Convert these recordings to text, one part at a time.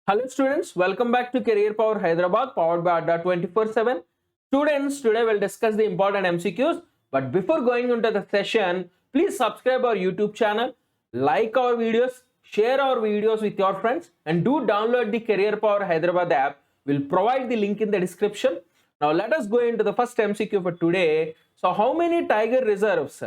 Hello students, welcome back to Career Power Hyderabad powered by Adda 24/7. Students, today we'll discuss the important MCQs. But before going into the session, please subscribe our YouTube channel, like our videos, share our videos with your friends, and do download the Career Power Hyderabad app. We'll provide the link in the description. Now let us go into the first MCQ for today. So how many tiger reserves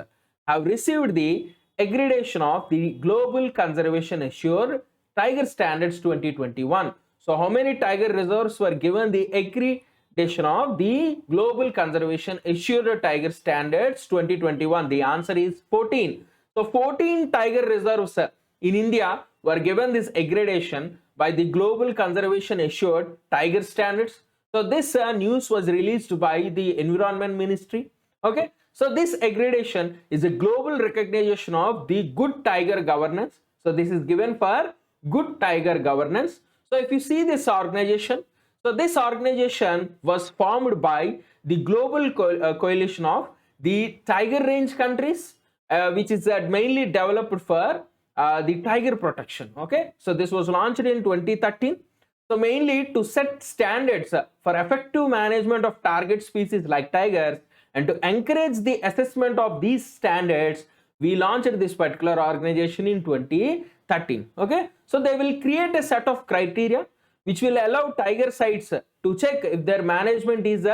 have received the accreditation of the Global Conservation Assured Tiger Standards 2021? So how many tiger reserves were given the accreditation of the Global Conservation Assured Tiger Standards 2021? The answer is 14. So 14 tiger reserves in India were given this accreditation by the Global Conservation Assured Tiger Standards. So this news was released by the Environment Ministry. Okay, so this accreditation is a global recognition of the good tiger governance. So this is given for good tiger governance. So if you see this organization, so this organization was formed by the global coalition of the tiger range countries, which is mainly developed for the tiger protection. Okay, so this was launched in 2013. So mainly to set standards for effective management of target species like tigers, and to encourage the assessment of these standards, we launched this particular organization in 2013. Okay, so they will create a set of criteria which will allow tiger sites to check if their management is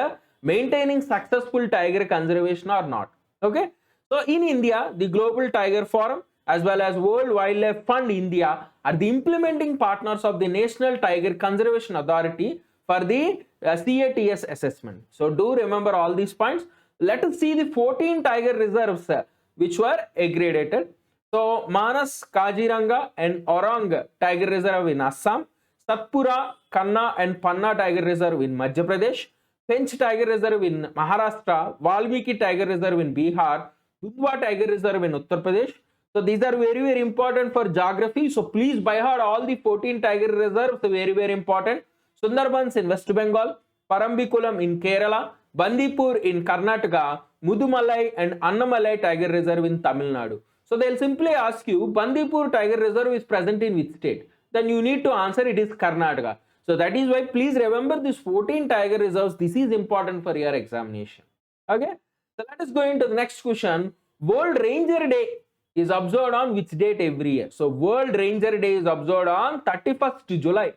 maintaining successful tiger conservation or not. Okay, so in India, the Global Tiger Forum as well as World Wildlife Fund India are the implementing partners of the National Tiger Conservation Authority for the CATS assessment. So do remember all these points. Let us see the 14 tiger reserves which were accredited. So Manas, Kaziranga and Orang Tiger Reserve in Assam, Satpura, Kanna and Panna Tiger Reserve in Madhya Pradesh, Pench Tiger Reserve in Maharashtra, Valmiki Tiger Reserve in Bihar, Dudhwa Tiger Reserve in Uttar Pradesh. So these are very important for geography. So please by heart all the 14 tiger reserves, very important. Sundarbans in West Bengal, Parambikulam in Kerala, Bandipur in Karnataka, Mudumalai and Annamalai Tiger Reserve in Tamil Nadu. So they'll simply ask you, Bandipur Tiger Reserve is present in which state? Then you need to answer it is Karnataka. So that is why please remember these 14 tiger reserves. This is important for your examination. Okay. So let us go into the next question. World Ranger Day is observed on which date every year? So World Ranger Day is observed on 31st July.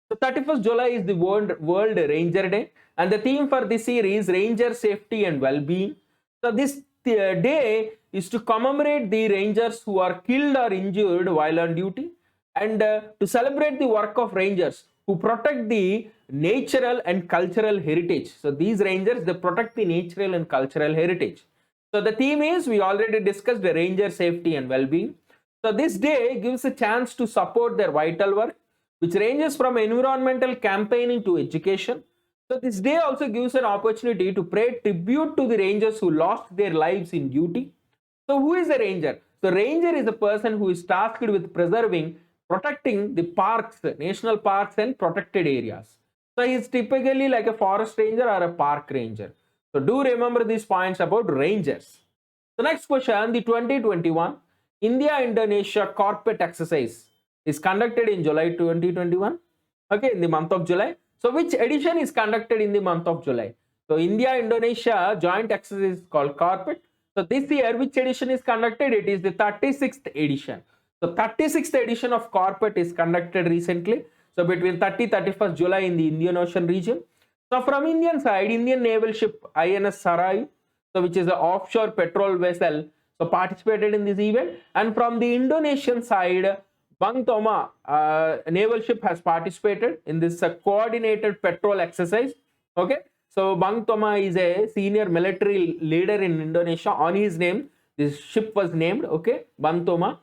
So 31st July is the World Ranger Day, and the theme for this year is Ranger Safety and Well-being. So this day is to commemorate the rangers who are killed or injured while on duty, and to celebrate the work of rangers who protect the natural and cultural heritage. So these rangers, they protect the natural and cultural heritage. So the theme is, we already discussed, the ranger safety and well-being. So this day gives a chance to support their vital work, which ranges from environmental campaigning to education. So this day also gives an opportunity to pay tribute to the rangers who lost their lives in duty. So who is a ranger? The ranger is a person who is tasked with protecting the parks, national parks and protected areas. So he is typically like a forest ranger or a park ranger. So do remember these points about rangers. The next question, the 2021 India-Indonesia Corporate Exercise is conducted in July 2021. Okay, in the month of July. So which edition is conducted in the month of July? So India-Indonesia joint exercise is called Corporate. So this year, which edition is conducted? It is the 36th edition. So 36th edition of Corporate is conducted recently. So between 31st July in the Indian Ocean region. So from Indian side, Indian naval ship INS Sarai, so which is an offshore petrol vessel, so participated in this event. And from the Indonesian side, Bang Toma naval ship has participated in this coordinated petrol exercise. Okay, so Bang Toma is a senior military leader in Indonesia. On his name, this ship was named. Okay, Bang Toma.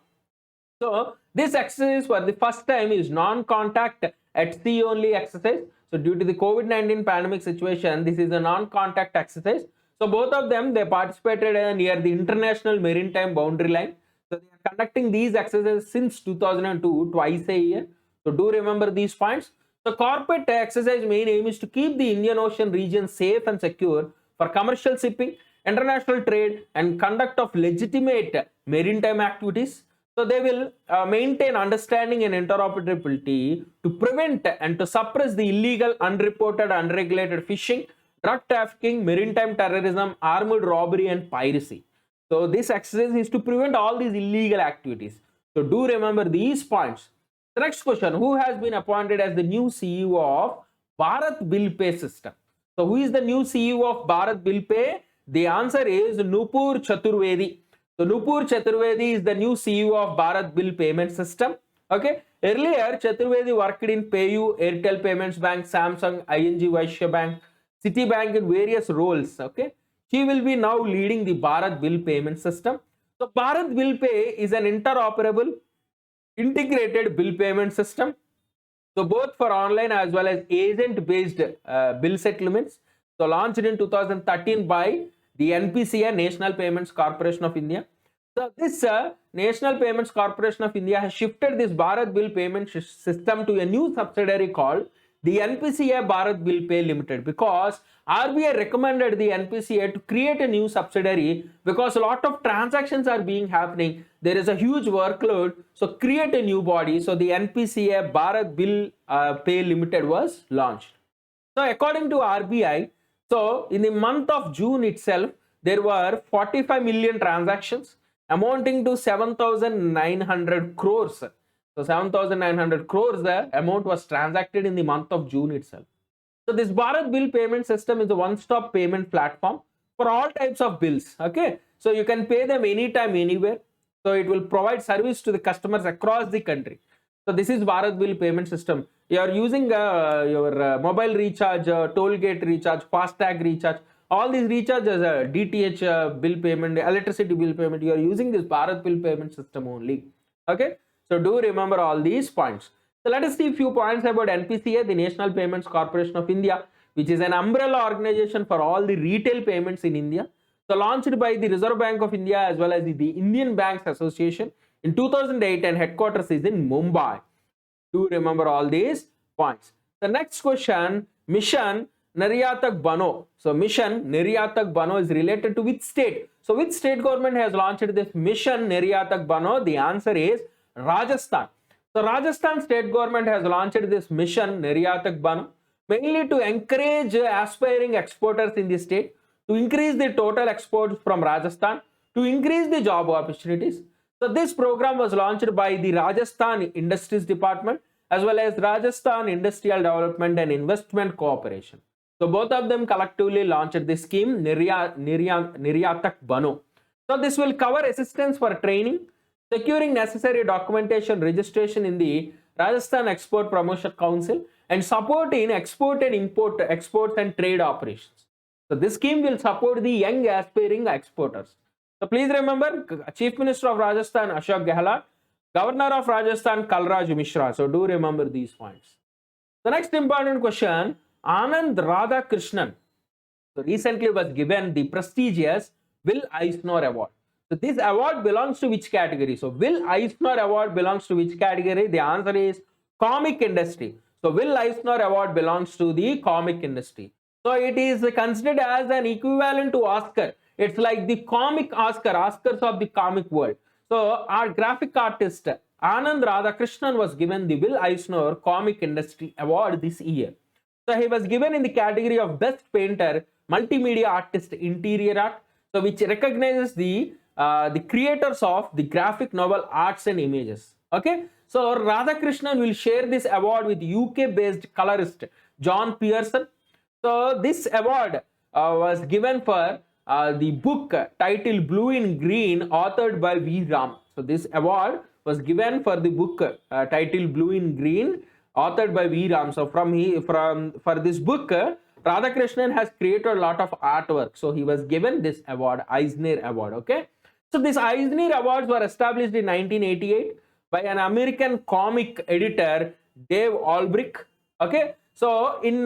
So this exercise for the first time is non-contact at sea only exercise. So due to the COVID-19 pandemic situation, this is a non-contact exercise. So both of them, they participated near the international maritime boundary line. So they are conducting these exercises since 2002, twice a year. So do remember these points. So corporate exercise main aim is to keep the Indian Ocean region safe and secure for commercial shipping, international trade and conduct of legitimate maritime activities. So they will maintain understanding and interoperability to prevent and to suppress the illegal, unreported, unregulated fishing, drug trafficking, maritime terrorism, armed robbery and piracy. So this exercise is to prevent all these illegal activities. So do remember these points. The next question, who has been appointed as the new CEO of Bharat Bill Pay System? So who is the new CEO of Bharat Bill Pay? The answer is Nupur Chaturvedi. So Nupur Chaturvedi is the new CEO of Bharat Bill Payment System. Okay. Earlier, Chaturvedi worked in PayU, Airtel Payments Bank, Samsung, ING Vaishya Bank, Citibank in various roles. Okay. She will be now leading the Bharat Bill Payment System. So Bharat Bill Pay is an interoperable, integrated bill payment system. So both for online as well as agent-based bill settlements. So launched in 2013 by the NPCI, National Payments Corporation of India. So this National Payments Corporation of India has shifted this Bharat Bill Payment System to a new subsidiary called the NPCI Bharat Bill Pay Limited, because RBI recommended the NPCI to create a new subsidiary because a lot of transactions are being happening. There is a huge workload. So create a new body. So the NPCI Bharat Bill Pay Limited was launched. So according to RBI, so in the month of June itself, there were 45 million transactions amounting to 7,900 crores. So 7,900 crores, the amount was transacted in the month of June itself. So this Bharat Bill Payment System is a one-stop payment platform for all types of bills. Okay, so you can pay them anytime, anywhere. So it will provide service to the customers across the country. So this is Bharat Bill Payment System. You are using your mobile recharge, toll gate recharge, FASTag recharge, all these recharges, DTH bill payment, electricity bill payment. You are using this Bharat Bill Payment System only. Okay, so do remember all these points. So let us see a few points about NPCI, the National Payments Corporation of India, which is an umbrella organization for all the retail payments in India. So launched by the Reserve Bank of India as well as the Indian Banks Association in 2008, and headquarters is in Mumbai. Do remember all these points. The next question, Mission Niryatak Bano. So Mission Niryatak Bano is related to which state? So which state government has launched this Mission Niryatak Bano? The answer is Rajasthan. So Rajasthan state government has launched this Mission Niryatak Bano mainly to encourage aspiring exporters in the state to increase the total exports from Rajasthan, to increase the job opportunities. So this program was launched by the Rajasthan Industries Department as well as Rajasthan Industrial Development and Investment Corporation. So both of them collectively launched this scheme, Niryatak Bano. So this will cover assistance for training, securing necessary documentation, registration in the Rajasthan Export Promotion Council, and support in export and import, exports and trade operations. So this scheme will support the young aspiring exporters. So please remember, Chief Minister of Rajasthan Ashok Gehlot, Governor of Rajasthan Kalraj Mishra. So do remember these points. The next important question, Anand Radhakrishnan. So recently was given the prestigious Will Eisner Award. So this award belongs to which category? So Will Eisner Award belongs to which category? The answer is comic industry. So Will Eisner Award belongs to the comic industry. So it is considered as an equivalent to Oscar. It's like the comic Oscar, Oscars of the comic world. So our graphic artist Anand Radhakrishnan was given the Will Eisner Comic Industry Award this year. So he was given in the category of Best Painter, Multimedia Artist, Interior Art, so which recognizes the creators of the graphic novel arts and images. Okay, so Radhakrishnan will share this award with UK-based colorist John Pearson. So this award was given for the book titled Blue in Green, authored by V. Ram. So this award was given for the book titled Blue in Green, authored by V. Ram. So for this book, Radhakrishnan has created a lot of artwork. So he was given this award, Eisner Award. Okay. So these Eisner Awards were established in 1988 by an American comic editor, Dave Albrecht. Okay. So in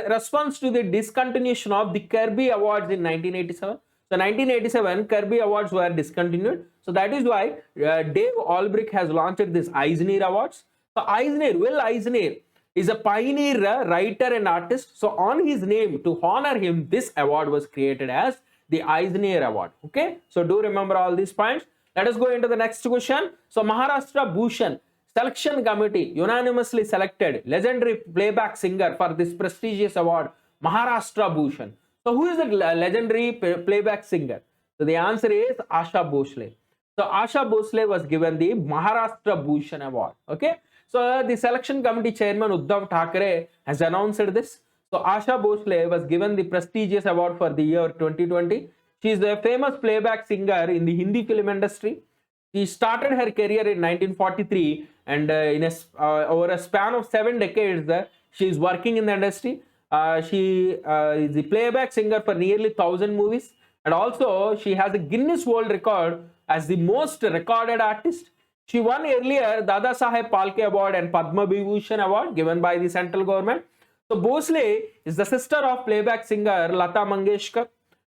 response to the discontinuation of the Kirby Awards in 1987, so 1987 Kirby Awards were discontinued. So that is why Dave Albrecht has launched this Eisner Awards. So Will Eisner is a pioneer writer and artist. So on his name, to honor him, this award was created as the Eisner Award. Okay, so do remember all these points. Let us go into the next question. So Maharashtrabhushan Selection Committee unanimously selected legendary playback singer for this prestigious award, Maharashtrabhushan. So who is the legendary playback singer? So the answer is Asha Bhosle. So Asha Bhosle was given the Maharashtrabhushan Award. Okay. So the selection committee chairman Uddhav Thackeray has announced this. So Asha Bhosle was given the prestigious award for the year 2020. She is a famous playback singer in the Hindi film industry. She started her career in 1943 and over a span of 7 decades, she is working in the industry. She is the playback singer for nearly 1,000 movies, and also she has a Guinness World Record as the most recorded artist. She won earlier Dada Saheb Phalke Award and Padma Vibhushan Award given by the central government. So Bhosle is the sister of playback singer Lata Mangeshkar.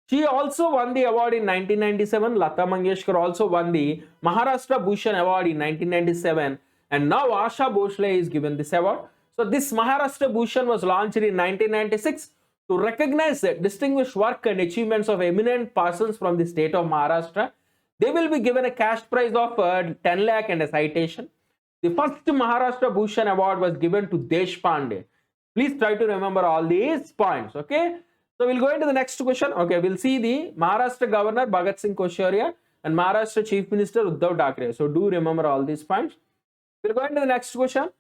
She also won the award in 1997. Lata Mangeshkar also won the Maharashtrabhushan Award in 1997. And now Asha Bhosle is given this award. So this Maharashtrabhushan was launched in 1996 to recognize the distinguished work and achievements of eminent persons from the state of Maharashtra. They will be given a cash prize of 10 lakh and a citation. The first Maharashtrabhushan Award was given to Deshpande. Please try to remember all these points. Okay. So we'll go into the next question. Okay, we'll see the Maharashtra Governor Bhagat Singh Koshyariya and Maharashtra Chief Minister Uddhav Thackeray. So do remember all these points. We'll go into the next question.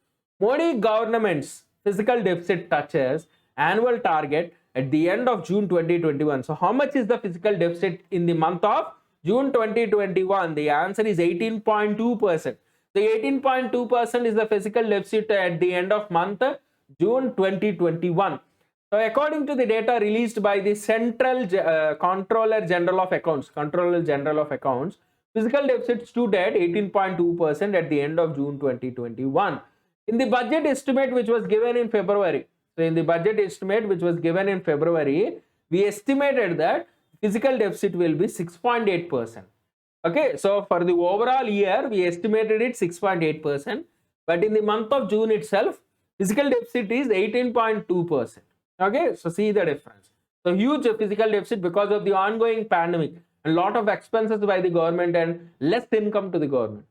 Modi government's fiscal deficit touches annual target at the end of June 2021. So how much is the fiscal deficit in the month of June 2021? The answer is 18.2%. The 18.2% is the fiscal deficit at the end of month June 2021. So according to the data released by the Central Controller General of Accounts, fiscal deficit stood at 18.2% at the end of June 2021. In the budget estimate which was given in February, we estimated that fiscal deficit will be 6.8%. Okay, so for the overall year, we estimated it 6.8%, but in the month of June itself, fiscal deficit is 18.2%. Okay, so see the difference. So huge physical deficit because of the ongoing pandemic and lot of expenses by the government and less income to the government.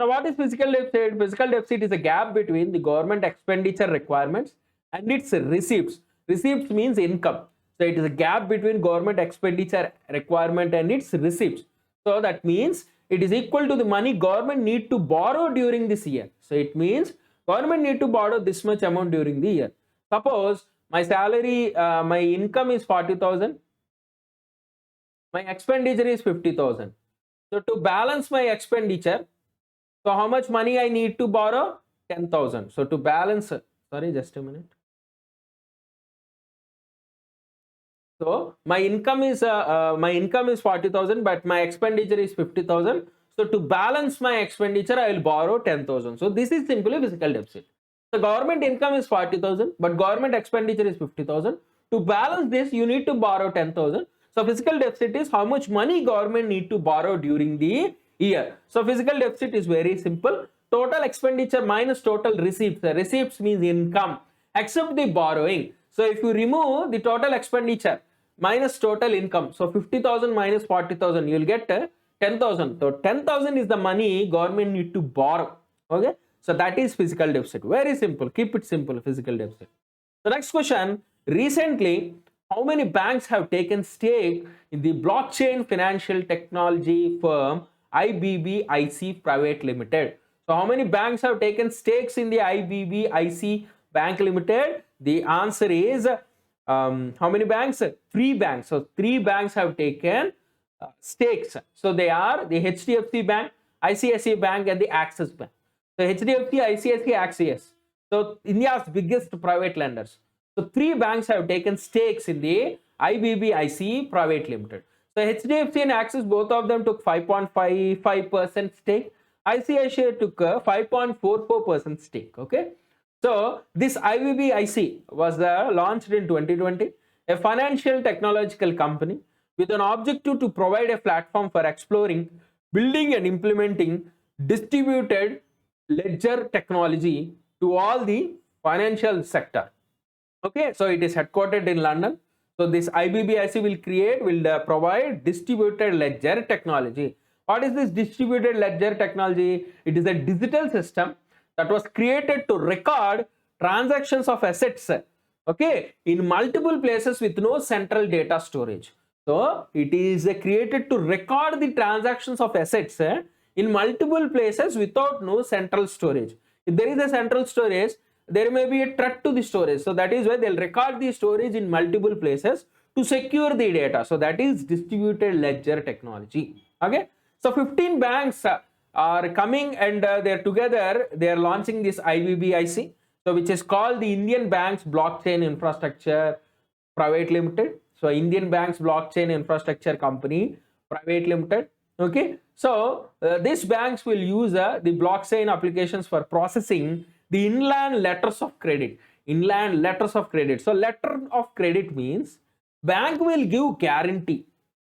So what is fiscal deficit? Fiscal deficit is a gap between the government expenditure requirements and its receipts. Receipts means income. So it is a gap between government expenditure requirement and its receipts. So that means it is equal to the money government need to borrow during this year. So it means government need to borrow this much amount during the year. Suppose my salary, my income is 40,000. My expenditure is 50,000. So to balance my expenditure, so how much money I need to borrow? 10,000. So to balance, sorry, just a minute. So my income is 40,000, but my expenditure is 50,000. So to balance my expenditure, I will borrow 10,000. So this is simply fiscal deficit. The government income is 40,000, but government expenditure is 50,000. To balance this, you need to borrow 10,000. So fiscal deficit is how much money government need to borrow during the year. So fiscal deficit is very simple. Total expenditure minus total receipts. The receipts means income except the borrowing. So if you remove the total expenditure minus total income, so 50,000 minus 40,000, you will get 10,000. So 10,000 is the money government need to borrow. Okay. So that is fiscal deficit. Very simple. Keep it simple. Fiscal deficit. The next question. Recently, how many banks have taken stake in the blockchain financial technology firm IBBIC Private Limited? So how many banks have taken stakes in the IBBIC Bank Limited? The answer is how many banks? 3 banks. So 3 banks have taken stakes. So they are the HDFC Bank, ICICI Bank and the Axis Bank. So HDFC, ICICI, Axis. So India's biggest private lenders. So 3 banks have taken stakes in the IBBIC Private Limited. So HDFC and Axis, both of them took 5.55% stake. ICICI took 5.44% stake. Okay. So this IBBIC was launched in 2020, a financial technological company with an objective to provide a platform for exploring, building and implementing distributed ledger technology to all the financial sector. Okay, so it is headquartered in London. So this IBBIC will provide distributed ledger technology. What is this distributed ledger technology? It is a digital system that was created to record transactions of assets, okay, in multiple places with no central data storage. So it is created to record the transactions of assets in multiple places without no central storage. If there is a central storage, there may be a threat to the storage. So that is why they'll record the storage in multiple places to secure the data. So that is distributed ledger technology. Okay. So 15 banks are coming and they're together. They're launching this IBBIC, so which is called the Indian Banks Blockchain Infrastructure Private Limited. So Indian Banks Blockchain Infrastructure Company Private Limited. Okay. So these banks will use the blockchain applications for processing the inland letters of credit. Inland letters of credit. So letter of credit means bank will give guarantee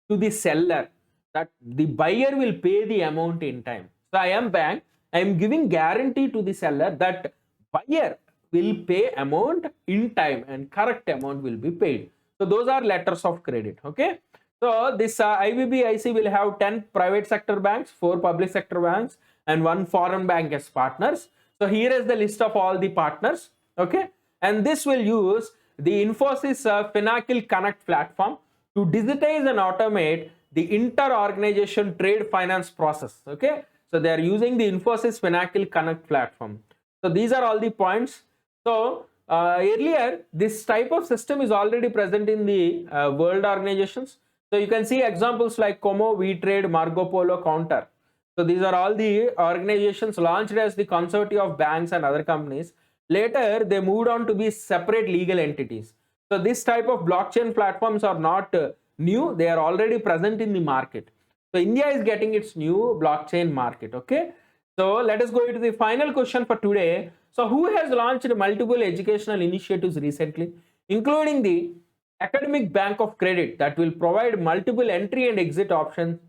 to the seller that the buyer will pay the amount in time. So I am bank, I am giving guarantee to the seller that buyer will pay amount in time and correct amount will be paid. So those are letters of credit. Okay. So this IBBIC will have 10 private sector banks, 4 public sector banks and 1 foreign bank as partners. So here is the list of all the partners. Okay. And this will use the Infosys Finacle Connect platform to digitize and automate the inter-organization trade finance process. Okay. So they are using the Infosys Finacle Connect platform. So these are all the points. So earlier this type of system is already present in the world organizations. So you can see examples like Como, VTrade, Marco Polo, Counter. So these are all the organizations launched as the consortium of banks and other companies. Later they moved on to be separate legal entities. So this type of blockchain platforms are not new, they are already present in the market. So India is getting its new blockchain market. Okay. So let us go into the final question for today. So who has launched multiple educational initiatives recently, including the Academic Bank of Credit that will provide multiple entry and exit options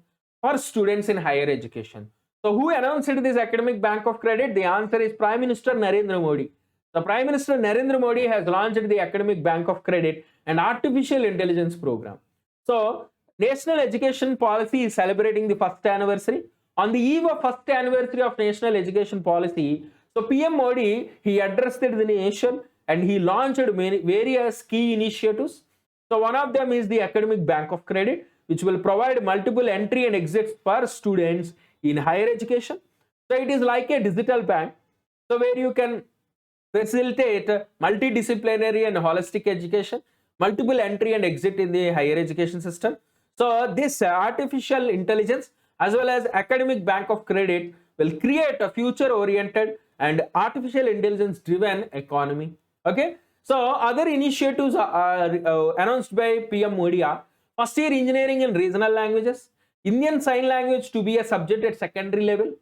for students in higher education? So who announced this Academic Bank of Credit? The answer is Prime Minister Narendra Modi. The Prime Minister Narendra Modi has launched the Academic Bank of Credit and Artificial Intelligence program. So National Education Policy is celebrating the first anniversary. On the eve of first anniversary of National Education Policy, so PM Modi, he addressed the nation and he launched various key initiatives. So one of them is the Academic Bank of Credit, which will provide multiple entry and exits for students in higher education. So it is like a digital bank, so where you can facilitate multidisciplinary and holistic education, multiple entry and exit in the higher education system. So this artificial intelligence as well as Academic Bank of Credit will create a future oriented and artificial intelligence driven economy. Okay. So other initiatives are announced by PM Modi are first year engineering in regional languages, Indian Sign Language to be a subject at secondary level,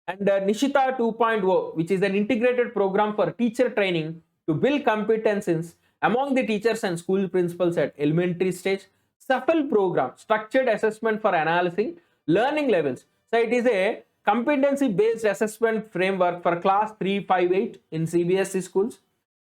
and Nishita 2.0, which is an integrated program for teacher training to build competencies among the teachers and school principals at elementary stage. SEFL program, structured assessment for analyzing learning levels. So it is a competency based assessment framework for class 3, 5, 8 in CBSE schools.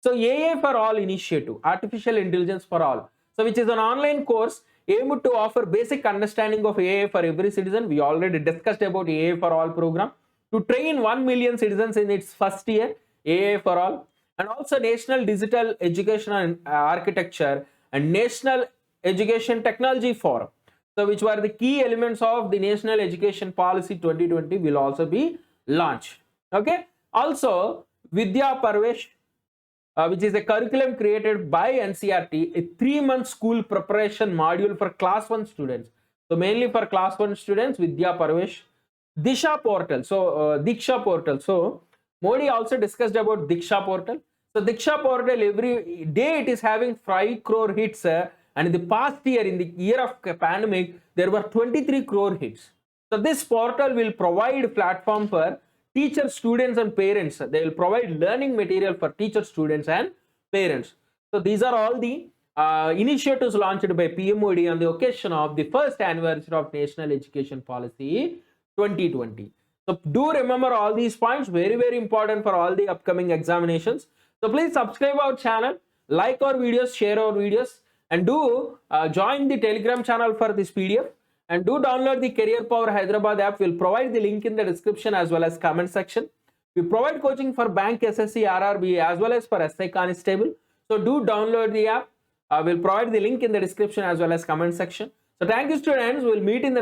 So AI for All initiative, artificial intelligence for all. So which is an online course aimed to offer basic understanding of AI for every citizen. We already discussed about AI for All program to train 1 million citizens in its first year, AI for All. And also National Digital Education and Architecture and National Education Technology Forum. So which were the key elements of the National Education Policy 2020 will also be launched. Okay. Also Vidya Parvesh, which is a curriculum created by NCERT, a 3-month school preparation module for class 1 students. So mainly for class 1 students, Vidya Parvesh. Disha portal, so Diksha portal. So Modi also discussed about Diksha portal. So Diksha portal, every day it is having 5 crore hits, and in the past year, in the year of pandemic, there were 23 crore hits. So this portal will provide platform for teachers, students and parents. They will provide learning material for teachers, students and parents. So these are all the initiatives launched by PM Modi on the occasion of the first anniversary of National Education Policy 2020. So do remember all these points, very, very important for all the upcoming examinations. So please subscribe our channel, like our videos, share our videos, and do join the Telegram channel for this PDF. And do download the Career Power Hyderabad app. We'll provide the link in the description as well as comment section. We provide coaching for bank, SSC, RRB as well as for SI Constable. So do download the app. We'll provide the link in the description as well as comment section. So thank you students. We'll meet in the